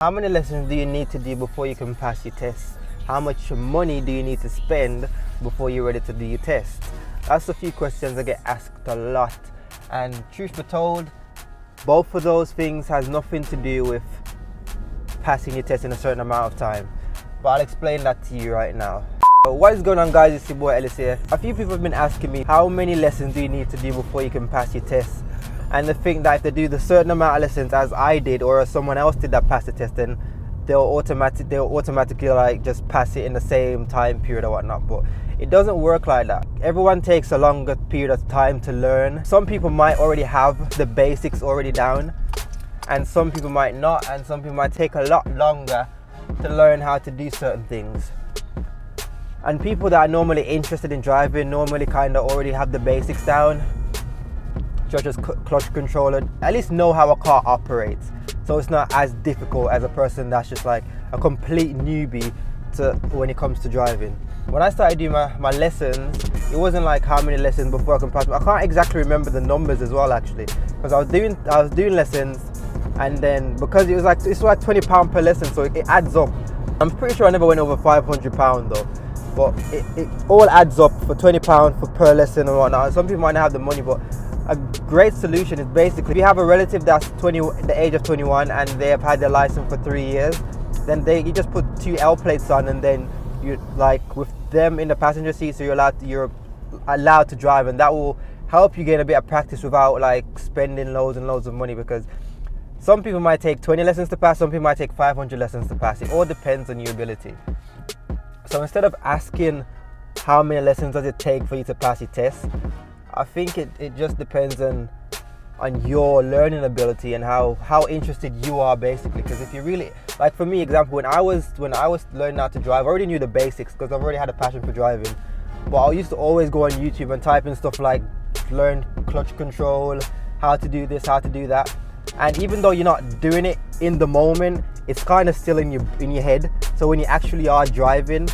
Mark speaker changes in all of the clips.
Speaker 1: How many lessons do you need to do before you can pass your test? How much money do you need to spend before you're ready to do your test? That's a few questions that get asked a lot. And truth be told, both of those things has nothing to do with passing your test in a certain amount of time. But I'll explain that to you right now. So what is going on, guys? It's your boy Ellis here. A few people have been asking me, how many lessons do you need to do before you can pass your test? And they think that if they do the certain amount of lessons as I did or as someone else did that passed the test, then they'll automatically like just pass it in the same time period or whatnot. But it doesn't work like that. Everyone takes a longer period of time to learn. Some people might already have the basics already down, and some people might not, and some people might take a lot longer to learn how to do certain things. And people that are normally interested in driving normally kind of already have the basics down, such as clutch control, at least know how a car operates. So it's not as difficult as a person that's just like a complete newbie to when it comes to driving. When I started doing my lessons, it wasn't like how many lessons before I can pass. I can't exactly remember the numbers as well, actually, because I was doing lessons, and then because it's like £20 per lesson, so it adds up. I'm pretty sure I never went over £500 though, but it all adds up for £20 per lesson and whatnot. Some people might not have the money, but a great solution is basically if you have a relative that's the age of 21 and they have had their license for 3 years, then you just put 2 L plates on, and then you like with them in the passenger seat, so you're allowed to drive, and that will help you get a bit of practice without like spending loads and loads of money, because some people might take 20 lessons to pass, some people might take 500 lessons to pass. It all depends on your ability. So instead of asking how many lessons does it take for you to pass your test, I think it just depends on your learning ability and how interested you are, basically. Because if you really, like for me, example, when I was learning how to drive, I already knew the basics because I've already had a passion for driving. But I used to always go on YouTube and type in stuff like learn clutch control, how to do this, how to do that. And even though you're not doing it in the moment, it's kind of still in your head. So when you actually are driving,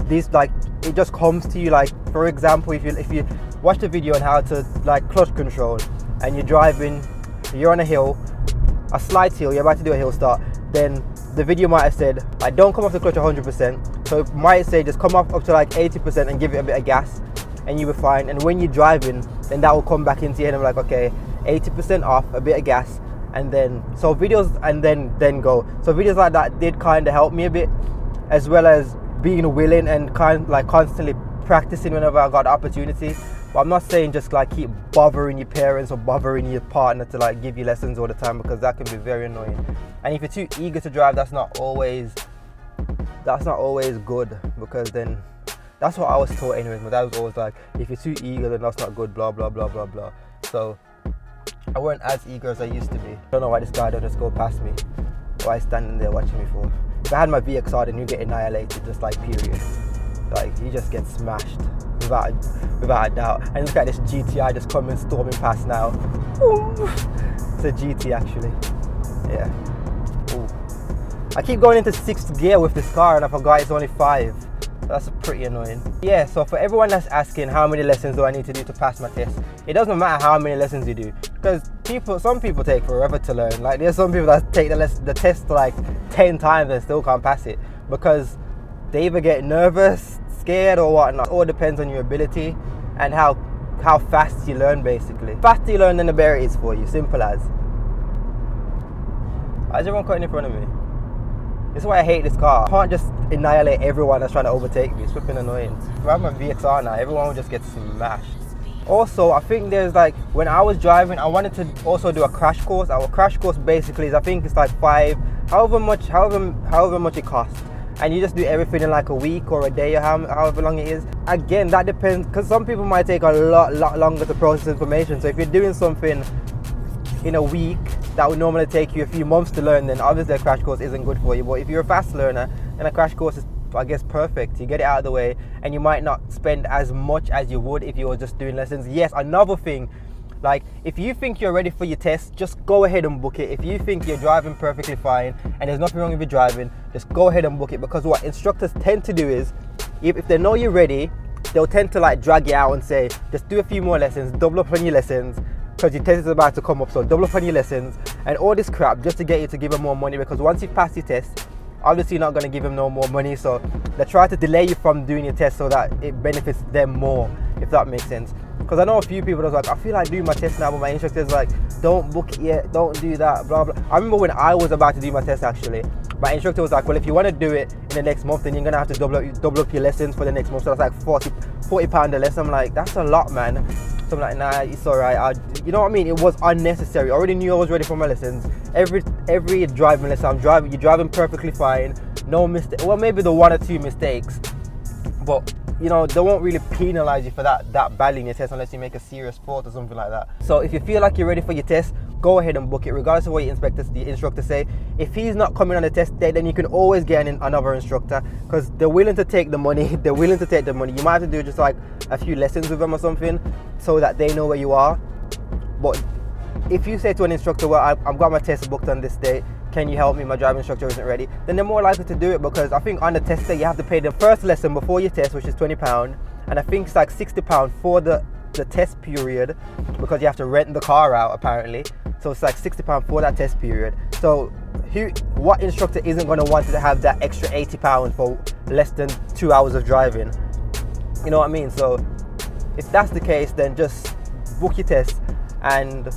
Speaker 1: this like it just comes to you. Like for example, if you watch the video on how to like clutch control, and you're driving, you're on a hill, a slight hill, you're about to do a hill start, then the video might have said, like, don't come off the clutch 100%. So it might say just come up to like 80% and give it a bit of gas, and you'll be fine. And when you're driving, then that will come back into your head and be like, okay, 80% off, a bit of gas, and then so videos, and then go. So videos like that did kind of help me a bit, as well as being willing and constantly practicing whenever I got the opportunity. But I'm not saying just like keep bothering your parents or bothering your partner to like give you lessons all the time, because that can be very annoying. And if you're too eager to drive, that's not always good, because then that's what I was taught anyways. My dad was always like, if you're too eager, then that's not good, blah blah blah blah blah. So I weren't as eager as I used to be. I don't know why this guy don't just go past me. Why he's standing there watching me for? If I had my VXR, then you get annihilated, just like period. Like you just get smashed without a doubt. And look at this GTI just coming storming past now. Ooh. It's a GT actually. Yeah. Ooh. I keep going into 6th gear with this car, and I forgot it's only 5. That's pretty annoying. Yeah, so for everyone that's asking how many lessons do I need to do to pass my test, it doesn't matter how many lessons you do, because some people take forever to learn. Like there's some people that take the test like 10 times and still can't pass it, because they either get nervous, scared, or whatnot. It all depends on your ability and how fast you learn, basically. The faster you learn, then the better it is for you. Simple as. Why is everyone cutting in front of me? This is why I hate this car. I can't just annihilate everyone that's trying to overtake me. It's flipping annoying. If I have my VXR now, everyone will just get smashed. Also, I think there's like, when I was driving, I wanted to also do a crash course. Our crash course basically is, I think it's like however much it costs. And you just do everything in like a week or a day, or however long it is. Again, that depends, because some people might take a lot longer to process information. So if you're doing something in a week that would normally take you a few months to learn, then obviously a crash course isn't good for you. But if you're a fast learner, then a crash course is, I guess, perfect. You get it out of the way, and you might not spend as much as you would if you were just doing lessons. Yes, another thing, like if you think you're ready for your test, just go ahead and book it. If you think you're driving perfectly fine and there's nothing wrong with your driving, just go ahead and book it. Because what instructors tend to do is, if they know you're ready, they'll tend to like drag you out and say, just do a few more lessons, double up on your lessons, because your test is about to come up. So double up on your lessons and all this crap just to get you to give him more money, because once you pass your test, obviously you're not going to give him no more money. So they try to delay you from doing your test so that it benefits them more, if that makes sense. Because I know a few people that's like, I feel like doing my test now, but my instructor's like, don't book it yet, don't do that, blah blah. I remember when I was about to do my test, actually, my instructor was like, well, if you want to do it in the next month, then you're gonna have to double up your lessons for the next month. So that's like £40 a lesson. I'm like, that's a lot, man. So I'm like, nah, it's alright. You know what I mean? It was unnecessary. I already knew I was ready for my lessons. Every driving lesson, you're driving perfectly fine, no mistake. Well, maybe the 1 or 2 mistakes, but you know, they won't really penalize you for that badly in your test unless you make a serious fault or something like that. So if you feel like you're ready for your test, go ahead and book it, regardless of what your instructor say. If he's not coming on the test day, then you can always get another instructor, because they're willing to take the money. They're willing to take the money. You might have to do just like a few lessons with them or something, so that they know where you are. But if you say to an instructor, well, I've got my test booked on this day, can you help me? My driving instructor isn't ready. Then they're more likely to do it, because I think on the test day you have to pay the first lesson before your test, which is £20, and I think it's like £60 for the test period, because you have to rent the car out apparently. So it's like £60 for that test period. So what instructor isn't going to want to have that extra £80 for less than 2 hours of driving? You know what I mean? So if that's the case, then just book your test and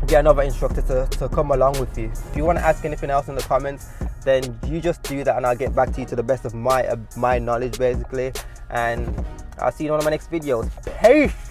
Speaker 1: get another instructor to come along with you. If you want to ask anything else in the comments, then you just do that and I'll get back to you to the best of my knowledge, basically. And I'll see you in one of my next videos. Peace!